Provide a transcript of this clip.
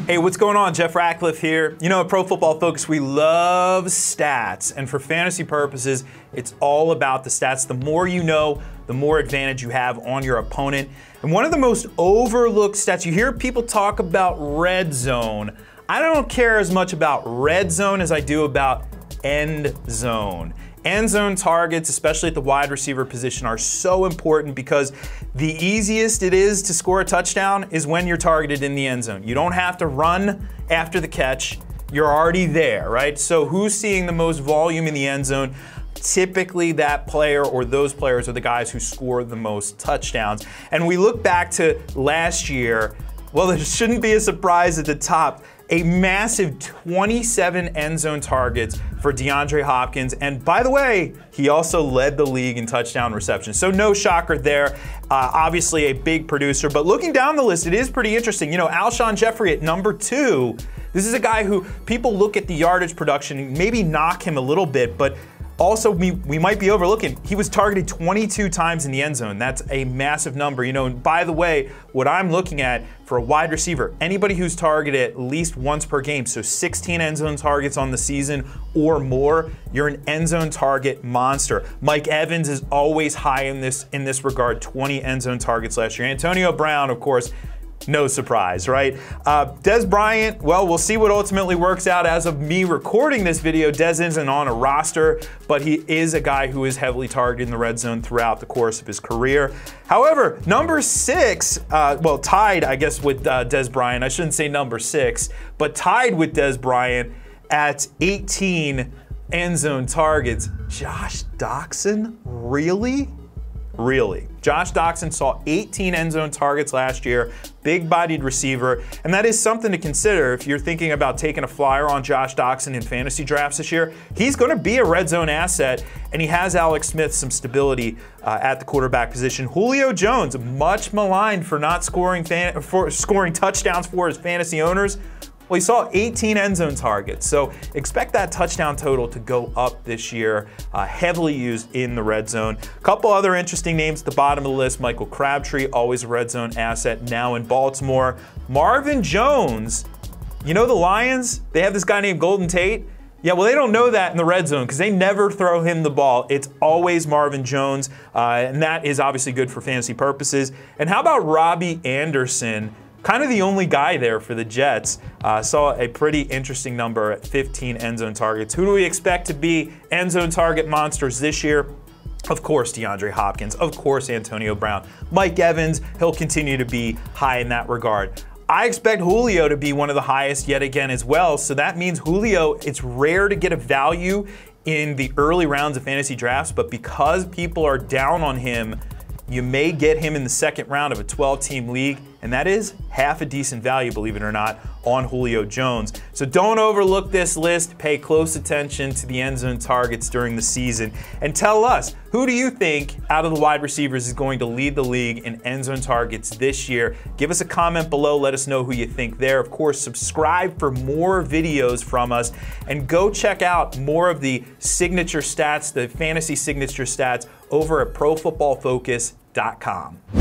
Hey, what's going on? Jeff Ratcliffe here. You know, at Pro Football Focus, we love stats. And for fantasy purposes, it's all about the stats. The more you know, the more advantage you have on your opponent. And one of the most overlooked stats, you hear people talk about red zone. I don't care as much about red zone as I do about end zone. End zone targets, especially at the wide receiver position, are so important because the easiest it is to score a touchdown is when you're targeted in the end zone. You don't have to run after the catch. You're already there, right? So who's seeing the most volume in the end zone? Typically that player or those players are the guys who score the most touchdowns. And we look back to last year, well, it shouldn't be a surprise at the top. A massive 27 end zone targets for DeAndre Hopkins. And by the way, he also led the league in touchdown receptions. So no shocker there. Obviously a big producer, but looking down the list, it is pretty interesting. You know, Alshon Jeffrey at number 2. This is a guy who people look at the yardage production and maybe knock him a little bit, but also, we might be overlooking, he was targeted 22 times in the end zone. That's a massive number. You know, and by the way, what I'm looking at for a wide receiver, anybody who's targeted at least once per game, so 16 end zone targets on the season or more, you're an end zone target monster. Mike Evans is always high in this regard, 20 end zone targets last year. Antonio Brown, of course, no surprise, right? Dez Bryant, well, we'll see what ultimately works out. As of me recording this video, Dez isn't on a roster, but he is a guy who is heavily targeted in the red zone throughout the course of his career. However, number 6, well, tied, I guess, with Dez Bryant. I shouldn't say number 6, but tied with Dez Bryant at 18 end zone targets. Josh Doctson, really? Really. Josh Doctson saw 18 end zone targets last year, big-bodied receiver, and that is something to consider if you're thinking about taking a flyer on Josh Doctson in fantasy drafts this year. He's going to be a red zone asset, and he has Alex Smith some stability at the quarterback position. Julio Jones, much maligned for not scoring touchdowns for his fantasy owners. Well, he saw 18 end zone targets, so expect that touchdown total to go up this year, heavily used in the red zone. A couple other interesting names at the bottom of the list. Michael Crabtree, always a red zone asset, now in Baltimore. Marvin Jones, you know the Lions? They have this guy named Golden Tate. Yeah, well, they don't know that in the red zone because they never throw him the ball. It's always Marvin Jones, and that is obviously good for fantasy purposes. And how about Robbie Anderson? Kind of the only guy there for the Jets. Saw a pretty interesting number at 15 end zone targets. Who do we expect to be end zone target monsters this year? Of course, DeAndre Hopkins. Of course, Antonio Brown. Mike Evans, he'll continue to be high in that regard. I expect Julio to be one of the highest yet again as well. So that means Julio, it's rare to get a value in the early rounds of fantasy drafts, but because people are down on him, you may get him in the second round of a 12-team league, and that is half a decent value, believe it or not, on Julio Jones. So don't overlook this list. Pay close attention to the end zone targets during the season. And tell us, who do you think out of the wide receivers is going to lead the league in end zone targets this year? Give us a comment below. Let us know who you think there. Of course, subscribe for more videos from us. And go check out more of the signature stats, the fantasy signature stats, over at ProFootballFocus.com.